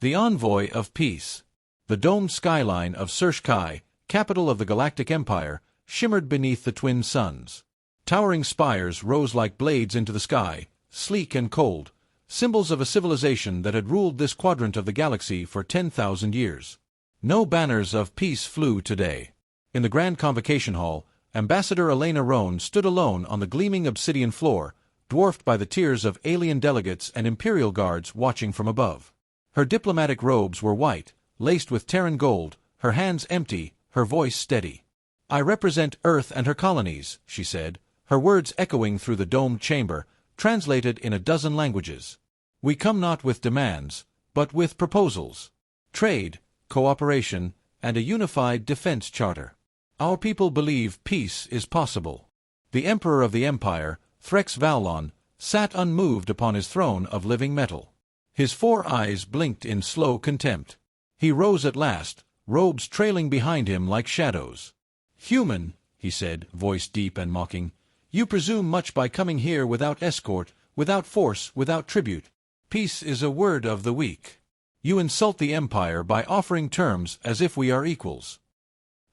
The envoy of peace. The domed skyline of Surshkai, capital of the Galactic Empire, shimmered beneath the twin suns. Towering spires rose like blades into the sky, sleek and cold, symbols of a civilization that had ruled this quadrant of the galaxy for 10,000 years. No banners of peace flew today. In the Grand Convocation Hall, Ambassador Elena Roan stood alone on the gleaming obsidian floor, dwarfed by the tiers of alien delegates and Imperial guards watching from above. Her diplomatic robes were white, laced with Terran gold, her hands empty, her voice steady. "I represent Earth and her colonies," she said, her words echoing through the domed chamber, translated in a dozen languages. "We come not with demands, but with proposals. Trade, cooperation, and a unified defense charter. Our people believe peace is possible." The Emperor of the Empire, Threx Valon, sat unmoved upon his throne of living metal. His 4 eyes blinked in slow contempt. He rose at last, robes trailing behind him like shadows. "Human," he said, voice deep and mocking, "you presume much by coming here without escort, without force, without tribute. Peace is a word of the weak. You insult the Empire by offering terms as if we are equals."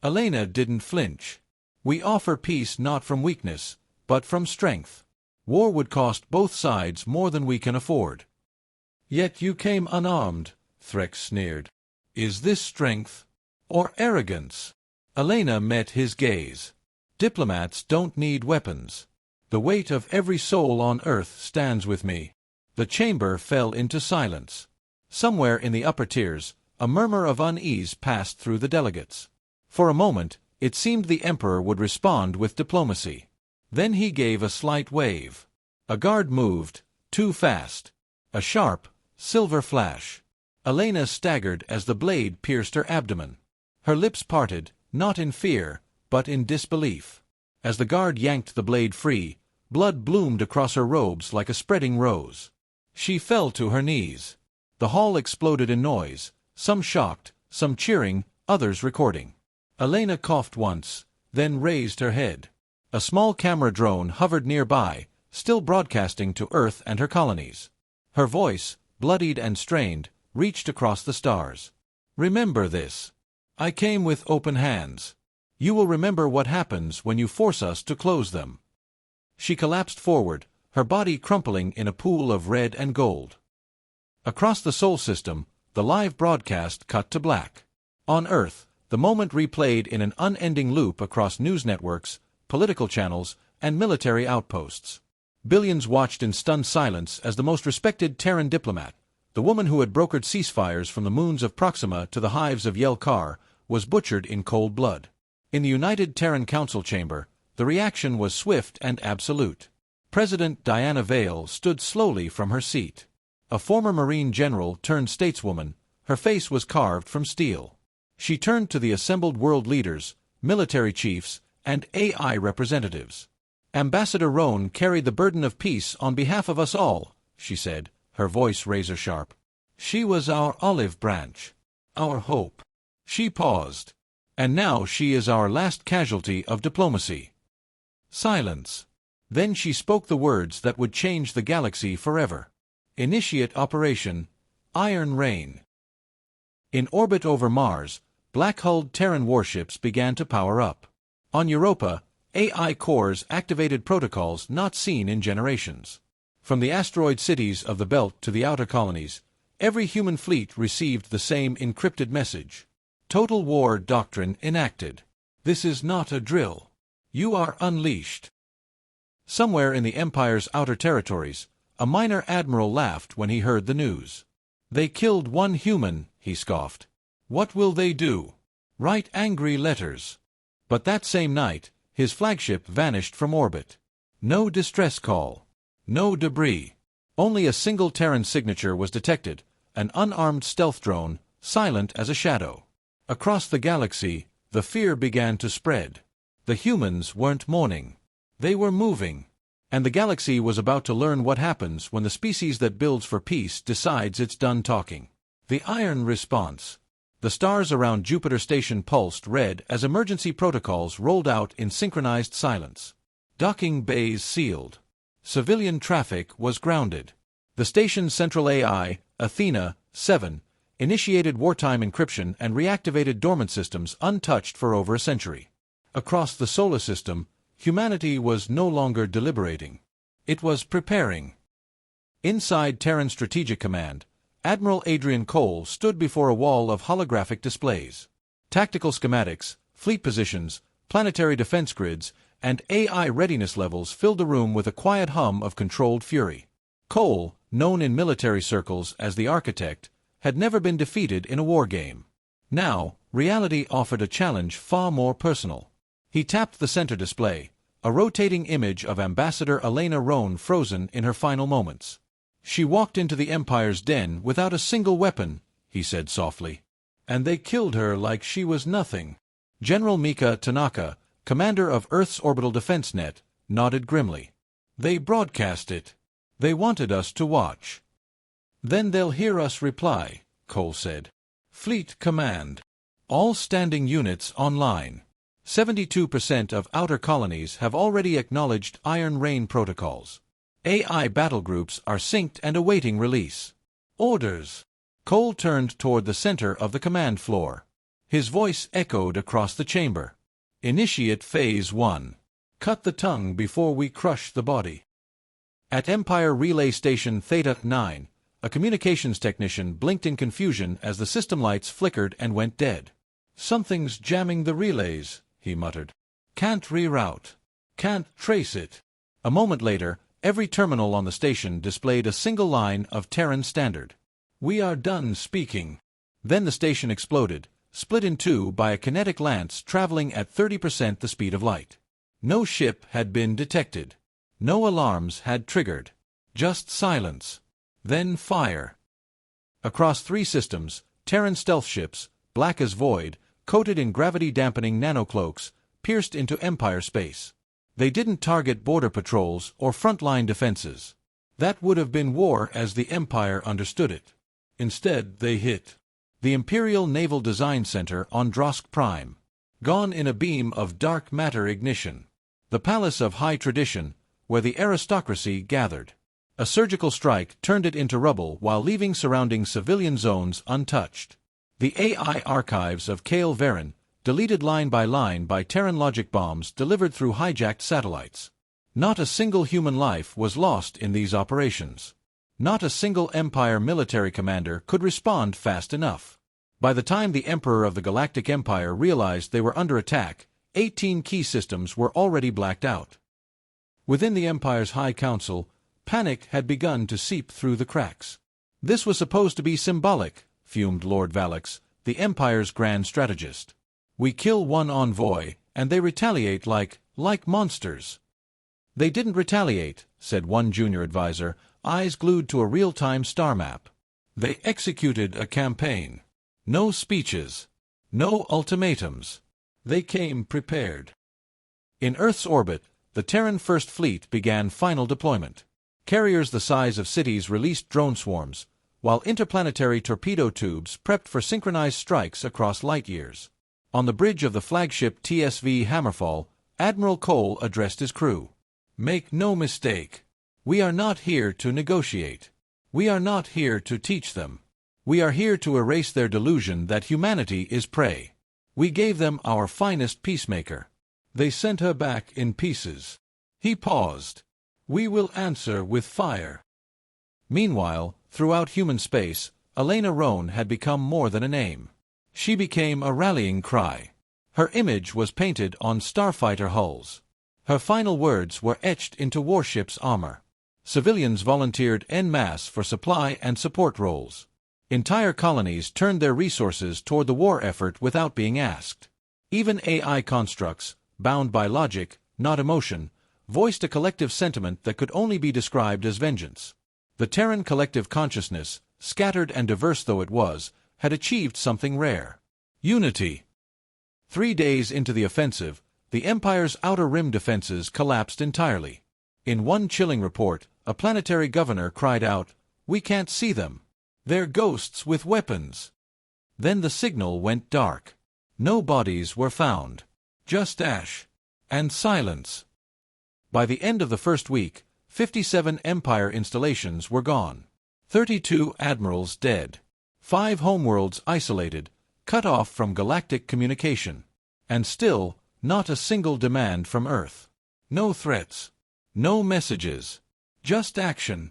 Elena didn't flinch. "We offer peace not from weakness, but from strength. War would cost both sides more than we can afford." "Yet you came unarmed," Threx sneered. "Is this strength or arrogance?" Elena met his gaze. "Diplomats don't need weapons. The weight of every soul on Earth stands with me." The chamber fell into silence. Somewhere in the upper tiers, a murmur of unease passed through the delegates. For a moment, it seemed the Emperor would respond with diplomacy. Then he gave a slight wave. A guard moved, too fast. A sharp, silver flash. Elena staggered as the blade pierced her abdomen. Her lips parted, not in fear, but in disbelief. As the guard yanked the blade free, blood bloomed across her robes like a spreading rose. She fell to her knees. The hall exploded in noise, some shocked, some cheering, others recording. Elena coughed once, then raised her head. A small camera drone hovered nearby, still broadcasting to Earth and her colonies. Her voice, bloodied and strained, reached across the stars. "Remember this. I came with open hands. You will remember what happens when you force us to close them." She collapsed forward, her body crumpling in a pool of red and gold. Across the Sol system, the live broadcast cut to black. On Earth, the moment replayed in an unending loop across news networks, political channels, and military outposts. Billions watched in stunned silence as the most respected Terran diplomat, the woman who had brokered ceasefires from the moons of Proxima to the hives of Yelkar, was butchered in cold blood. In the United Terran Council chamber, the reaction was swift and absolute. President Diana Vale stood slowly from her seat. A former Marine general turned stateswoman, her face was carved from steel. She turned to the assembled world leaders, military chiefs, and AI representatives. "Ambassador Roan carried the burden of peace on behalf of us all," she said, her voice razor-sharp. "She was our olive branch, our hope." She paused. "And now she is our last casualty of diplomacy." Silence. Then she spoke the words that would change the galaxy forever. "Initiate Operation Iron Rain." In orbit over Mars, black-hulled Terran warships began to power up. On Europa, AI cores activated protocols not seen in generations. From the asteroid cities of the Belt to the outer colonies, every human fleet received the same encrypted message. Total war doctrine enacted. This is not a drill. You are unleashed. Somewhere in the Empire's outer territories, a minor admiral laughed when he heard the news. "They killed one human," he scoffed. "What will they do? Write angry letters." But that same night, his flagship vanished from orbit. No distress call. No debris. Only a single Terran signature was detected, an unarmed stealth drone, silent as a shadow. Across the galaxy, the fear began to spread. The humans weren't mourning. They were moving. And the galaxy was about to learn what happens when the species that builds for peace decides it's done talking. The iron response. The stars around Jupiter Station pulsed red as emergency protocols rolled out in synchronized silence. Docking bays sealed. Civilian traffic was grounded. The station's central AI, Athena, 7, initiated wartime encryption and reactivated dormant systems untouched for over a century. Across the solar system, humanity was no longer deliberating. It was preparing. Inside Terran Strategic Command, Admiral Adrian Cole stood before a wall of holographic displays. Tactical schematics, fleet positions, planetary defense grids, and AI readiness levels filled the room with a quiet hum of controlled fury. Cole, known in military circles as the Architect, had never been defeated in a war game. Now, reality offered a challenge far more personal. He tapped the center display, a rotating image of Ambassador Elena Roan frozen in her final moments. "She walked into the Empire's den without a single weapon," he said softly. "And they killed her like she was nothing." General Mika Tanaka, commander of Earth's orbital defense net, nodded grimly. "They broadcast it. They wanted us to watch." "Then they'll hear us reply," Cole said. "Fleet Command. All standing units online. 72% of outer colonies have already acknowledged Iron Rain protocols. AI battle groups are synced and awaiting release. Orders." Cole turned toward the center of the command floor. His voice echoed across the chamber. "Initiate Phase 1. Cut the tongue before we crush the body." At Empire Relay Station Theta 9, a communications technician blinked in confusion as the system lights flickered and went dead. "Something's jamming the relays," he muttered. "Can't reroute. Can't trace it." A moment later, every terminal on the station displayed a single line of Terran standard. "We are done speaking." Then the station exploded, split in two by a kinetic lance traveling at 30% the speed of light. No ship had been detected. No alarms had triggered. Just silence. Then fire. Across 3 systems, Terran stealth ships, black as void, coated in gravity-dampening nanocloaks, pierced into Empire space. They didn't target border patrols or frontline defenses. That would have been war as the Empire understood it. Instead, they hit the Imperial Naval Design Center on Drosk Prime, gone in a beam of dark matter ignition. The Palace of High Tradition, where the aristocracy gathered. A surgical strike turned it into rubble while leaving surrounding civilian zones untouched. The AI archives of Kale Varen, deleted line by Terran logic bombs delivered through hijacked satellites. Not a single human life was lost in these operations. Not a single Empire military commander could respond fast enough. By the time the Emperor of the Galactic Empire realized they were under attack, 18 key systems were already blacked out. Within the Empire's High Council, panic had begun to seep through the cracks. "This was supposed to be symbolic," fumed Lord Valix, the Empire's grand strategist. "We kill one envoy, and they retaliate like monsters." "They didn't retaliate," said one junior advisor, eyes glued to a real-time star map. "They executed a campaign. No speeches. No ultimatums. They came prepared." In Earth's orbit, the Terran First Fleet began final deployment. Carriers the size of cities released drone swarms, while interplanetary torpedo tubes prepped for synchronized strikes across light years. On the bridge of the flagship TSV Hammerfall, Admiral Cole addressed his crew. "Make no mistake. We are not here to negotiate. We are not here to teach them. We are here to erase their delusion that humanity is prey. We gave them our finest peacemaker. They sent her back in pieces." He paused. "We will answer with fire." Meanwhile, throughout human space, Elena Roan had become more than a name. She became a rallying cry. Her image was painted on starfighter hulls. Her final words were etched into warships' armor. Civilians volunteered en masse for supply and support roles. Entire colonies turned their resources toward the war effort without being asked. Even AI constructs, bound by logic, not emotion, voiced a collective sentiment that could only be described as vengeance. The Terran collective consciousness, scattered and diverse though it was, had achieved something rare. Unity. 3 days into the offensive, the Empire's outer rim defenses collapsed entirely. In one chilling report, a planetary governor cried out, "We can't see them. They're ghosts with weapons." Then the signal went dark. No bodies were found. Just ash. And silence. By the end of the first week, 57 Empire installations were gone. 32 admirals dead. 5 homeworlds isolated, cut off from galactic communication. And still, not a single demand from Earth. No threats. No messages. Just action.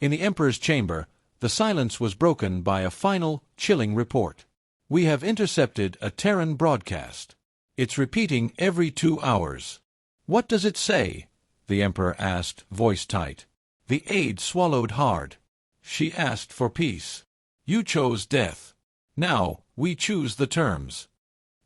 In the Emperor's chamber, the silence was broken by a final, chilling report. We have intercepted a Terran broadcast. It's repeating every 2 hours. What does it say? The Emperor asked, voice tight. The aide swallowed hard. She asked for peace. You chose death. Now, we choose the terms.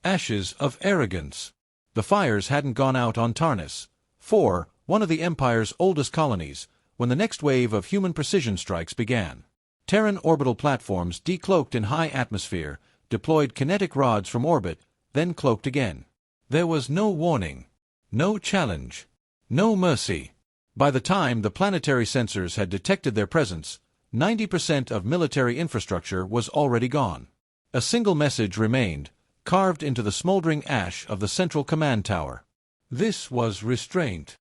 Ashes of arrogance. The fires hadn't gone out on Tarnus, 4, one of the Empire's oldest colonies, when the next wave of human precision strikes began. Terran orbital platforms decloaked in high atmosphere, deployed kinetic rods from orbit, then cloaked again. There was no warning. No challenge. No mercy. By the time the planetary sensors had detected their presence, 90% of military infrastructure was already gone. A single message remained, carved into the smoldering ash of the central command tower. This was restraint.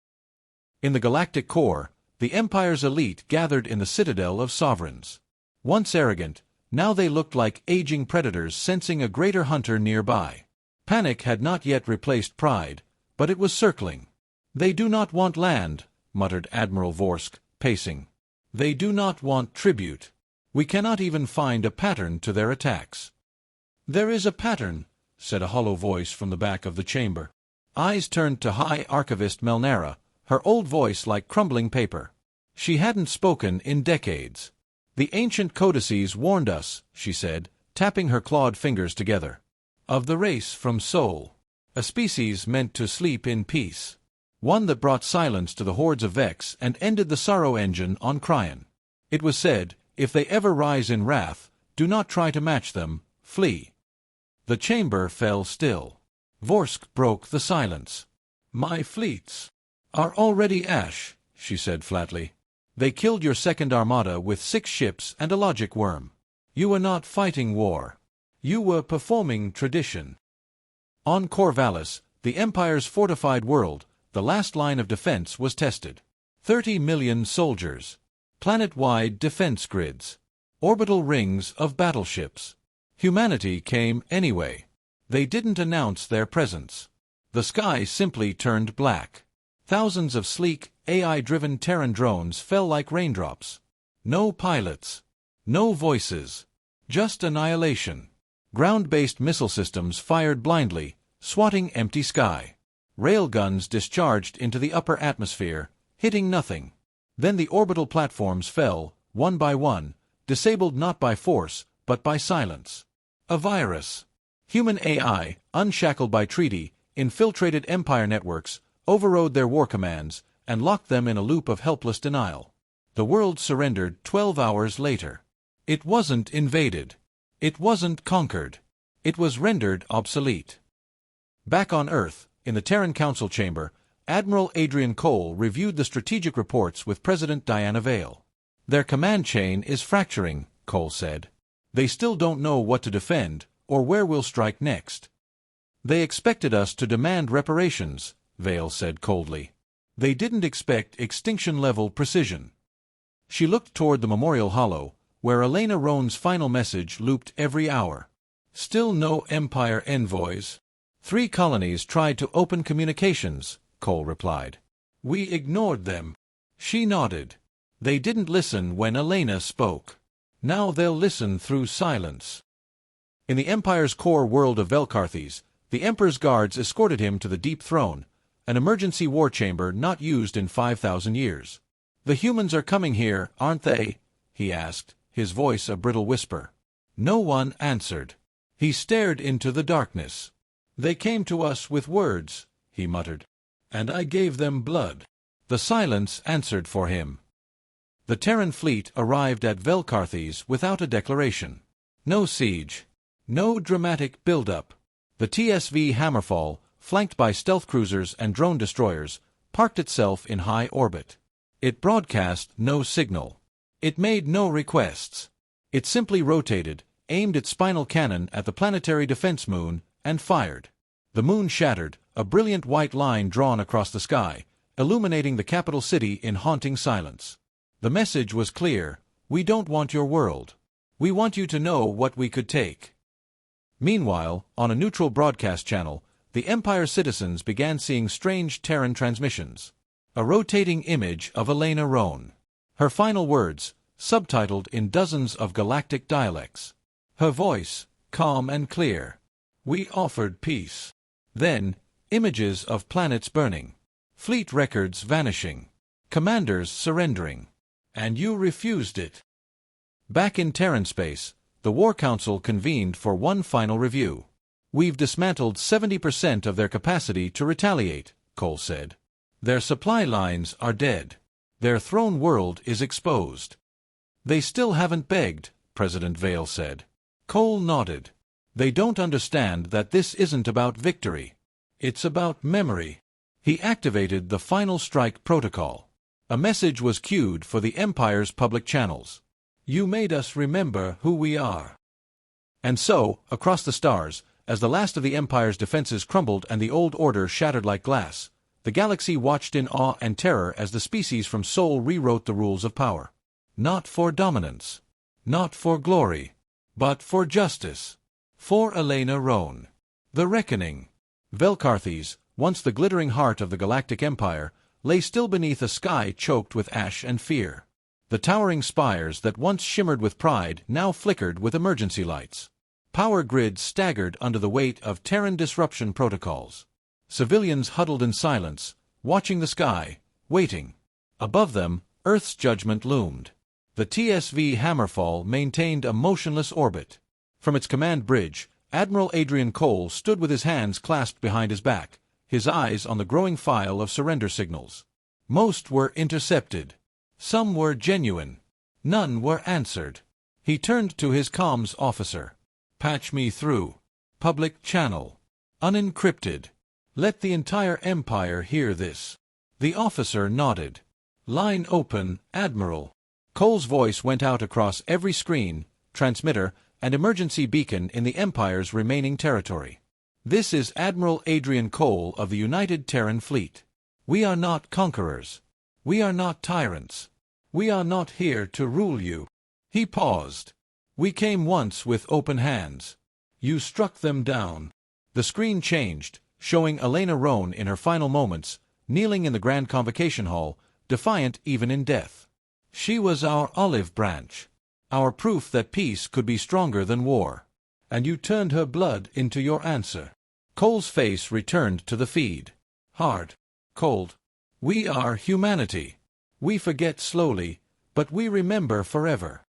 In the galactic core, the Empire's elite gathered in the citadel of sovereigns. Once arrogant, now they looked like aging predators sensing a greater hunter nearby. Panic had not yet replaced pride, but it was circling. They do not want land, muttered Admiral Vorsk, pacing. They do not want tribute. We cannot even find a pattern to their attacks. There is a pattern, said a hollow voice from the back of the chamber. Eyes turned to High Archivist Melnera, her old voice like crumbling paper. She hadn't spoken in decades. The ancient codices warned us, she said, tapping her clawed fingers together. Of the race from Sol. A species meant to sleep in peace. One that brought silence to the hordes of Vex and ended the sorrow engine on Cryon. It was said, if they ever rise in wrath, do not try to match them, flee. The chamber fell still. Vorsk broke the silence. My fleets are already ash, she said flatly. They killed your second armada with 6 ships and a logic worm. You were not fighting war. You were performing tradition. On Corvallis, the Empire's fortified world, the last line of defense was tested. 30 million soldiers. Planet-wide defense grids. Orbital rings of battleships. Humanity came anyway. They didn't announce their presence. The sky simply turned black. Thousands of sleek, AI-driven Terran drones fell like raindrops. No pilots. No voices. Just annihilation. Ground-based missile systems fired blindly, swatting empty sky. Railguns discharged into the upper atmosphere, hitting nothing. Then the orbital platforms fell, one by one, disabled not by force, but by silence. A virus. Human AI, unshackled by treaty, infiltrated Empire networks, overrode their war commands, and locked them in a loop of helpless denial. The world surrendered 12 hours later. It wasn't invaded. It wasn't conquered. It was rendered obsolete. Back on Earth, in the Terran Council chamber, Admiral Adrian Cole reviewed the strategic reports with President Diana Vale. Their command chain is fracturing, Cole said. They still don't know what to defend, or where we'll strike next. They expected us to demand reparations, Vale said coldly. They didn't expect extinction-level precision. She looked toward the memorial hollow, where Elena Roan's final message looped every hour. Still no Empire envoys. 3 colonies tried to open communications, Cole replied. We ignored them. She nodded. They didn't listen when Elena spoke. Now they'll listen through silence. In the Empire's core world of Velkarthes, the Emperor's guards escorted him to the Deep Throne, an emergency war chamber not used in 5,000 years. The humans are coming here, aren't they? He asked, his voice a brittle whisper. No one answered. He stared into the darkness. They came to us with words, he muttered. And I gave them blood. The silence answered for him. The Terran fleet arrived at Velkarthes without a declaration. No siege. No dramatic build-up. The TSV Hammerfall, flanked by stealth cruisers and drone destroyers, parked itself in high orbit. It broadcast no signal. It made no requests. It simply rotated, aimed its spinal cannon at the planetary defense moon, and fired. The moon shattered, a brilliant white line drawn across the sky, illuminating the capital city in haunting silence. The message was clear: we don't want your world. We want you to know what we could take." Meanwhile, on a neutral broadcast channel, the Empire citizens began seeing strange Terran transmissions. A rotating image of Elena Roan. Her final words, subtitled in dozens of galactic dialects. Her voice, calm and clear. "We offered peace." Then, images of planets burning. Fleet records vanishing. Commanders surrendering. "And you refused it." Back in Terran space, the War Council convened for one final review. "We've dismantled 70% of their capacity to retaliate," Cole said. "Their supply lines are dead. Their throne world is exposed." "They still haven't begged," President Vale said. Cole nodded. "They don't understand that this isn't about victory. It's about memory." He activated the Final Strike protocol. A message was queued for the Empire's public channels. "You made us remember who we are." And so, across the stars, as the last of the Empire's defenses crumbled and the old order shattered like glass, the galaxy watched in awe and terror as the species from Sol rewrote the rules of power. Not for dominance. Not for glory. But for justice. For Elena Roan. The Reckoning. Velkarthes, once the glittering heart of the Galactic Empire, lay still beneath a sky choked with ash and fear. The towering spires that once shimmered with pride now flickered with emergency lights. Power grids staggered under the weight of Terran disruption protocols. Civilians huddled in silence, watching the sky, waiting. Above them, Earth's judgment loomed. The TSV Hammerfall maintained a motionless orbit. From its command bridge, Admiral Adrian Cole stood with his hands clasped behind his back, his eyes on the growing file of surrender signals. Most were intercepted. Some were genuine. None were answered. He turned to his comms officer. "Patch me through. Public channel. Unencrypted. Let the entire Empire hear this." The officer nodded. "Line open, Admiral." Cole's voice went out across every screen, transmitter, and emergency beacon in the Empire's remaining territory. "This is Admiral Adrian Cole of the United Terran Fleet. We are not conquerors. We are not tyrants. We are not here to rule you." He paused. "We came once with open hands. You struck them down." The screen changed, showing Elena Roan in her final moments, kneeling in the Grand Convocation Hall, defiant even in death. "She was our olive branch. Our proof that peace could be stronger than war. And you turned her blood into your answer." Cole's face returned to the feed. Hard. Cold. "We are humanity. We forget slowly, but we remember forever."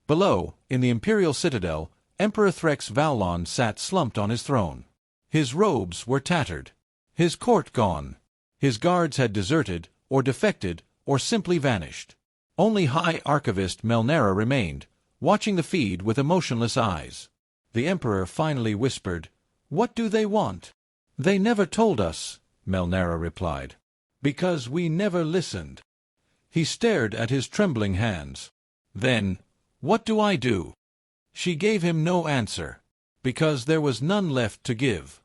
Below, in the Imperial Citadel, Emperor Threx Vallon sat slumped on his throne. His robes were tattered. His court gone. His guards had deserted, or defected, or simply vanished. Only High Archivist Melnera remained, watching the feed with emotionless eyes. The Emperor finally whispered, "What do they want?" "They never told us," Melnera replied. "Because we never listened." He stared at his trembling hands. Then, "What do I do?" She gave him no answer, because there was none left to give.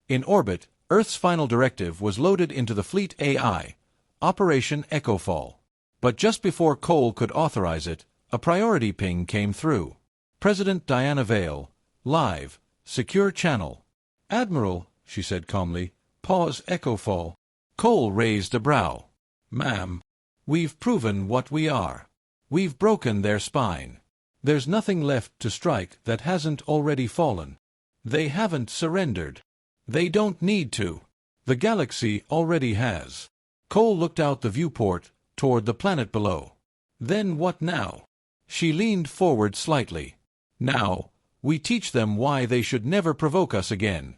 In orbit, Earth's final directive was loaded into the fleet AI, Operation Echofall. But just before Cole could authorize it, a priority ping came through. President Diana Vale, live, secure channel. "Admiral," she said calmly, "pause Echofall." Cole raised a brow. "Ma'am, we've proven what we are. We've broken their spine. There's nothing left to strike that hasn't already fallen. They haven't surrendered. They don't need to. The galaxy already has." Cole looked out the viewport toward the planet below. "Then what now?" She leaned forward slightly. "Now, we teach them why they should never provoke us again."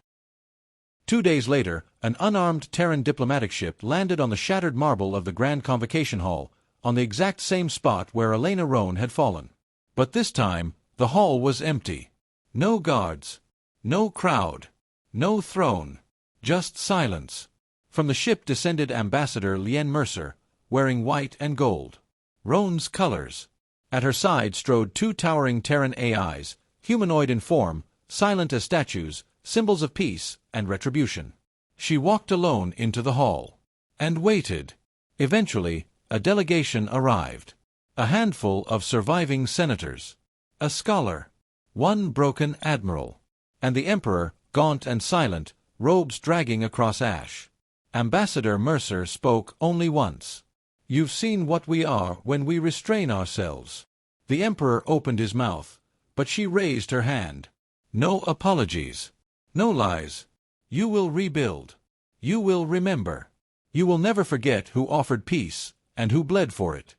2 days later, an unarmed Terran diplomatic ship landed on the shattered marble of the Grand Convocation Hall, on the exact same spot where Elena Roan had fallen. But this time, the hall was empty. No guards. No crowd. No throne. Just silence. From the ship descended Ambassador Lien Mercer, wearing white and gold. Roan's colors. At her side strode 2 towering Terran AIs, humanoid in form, silent as statues, symbols of peace and retribution. She walked alone into the hall. And waited. Eventually, a delegation arrived. A handful of surviving senators. a scholar, one broken admiral, and the Emperor, gaunt and silent, robes dragging across ash. Ambassador Mercer spoke only once. "You've seen what we are when we restrain ourselves." The Emperor opened his mouth, but she raised her hand. "No apologies. No lies. You will rebuild. You will remember. You will never forget who offered peace, and who bled for it."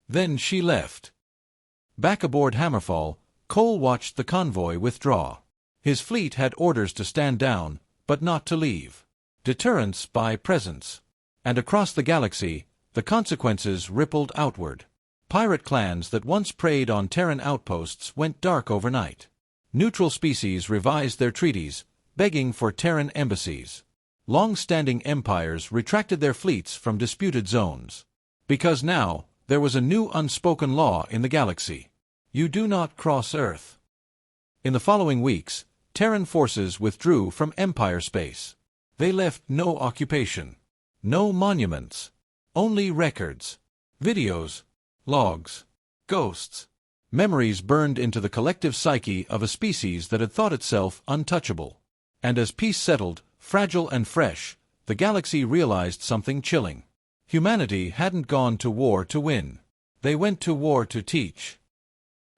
Then she left. Back aboard Hammerfall, Cole watched the convoy withdraw. His fleet had orders to stand down, but not to leave. Deterrence by presence. And across the galaxy, the consequences rippled outward. Pirate clans that once preyed on Terran outposts went dark overnight. Neutral species revised their treaties, begging for Terran embassies. Long-standing empires retracted their fleets from disputed zones. Because now, there was a new unspoken law in the galaxy. You do not cross Earth. In the following weeks, Terran forces withdrew from Empire space. They left no occupation, no monuments, only records, videos, logs, ghosts. Memories burned into the collective psyche of a species that had thought itself untouchable. And as peace settled, fragile and fresh, the galaxy realized something chilling. Humanity hadn't gone to war to win. They went to war to teach.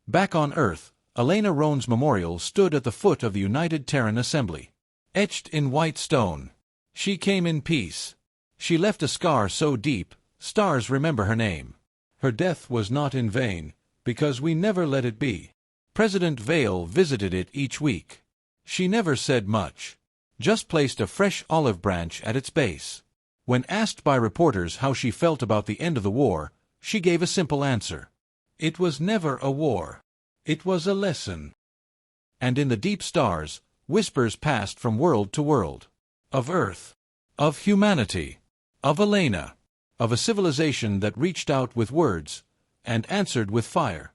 Back on Earth, Elena Roan's memorial stood at the foot of the United Terran Assembly. Etched in white stone. She came in peace. She left a scar so deep, stars remember her name. Her death was not in vain, because we never let it be. President Vale visited it each week. She never said much. Just placed a fresh olive branch at its base. When asked by reporters how she felt about the end of the war, she gave a simple answer. It was never a war. It was a lesson. And in the deep stars, whispers passed from world to world. Of Earth. Of humanity. Of Elena. Of a civilization that reached out with words and answered with fire.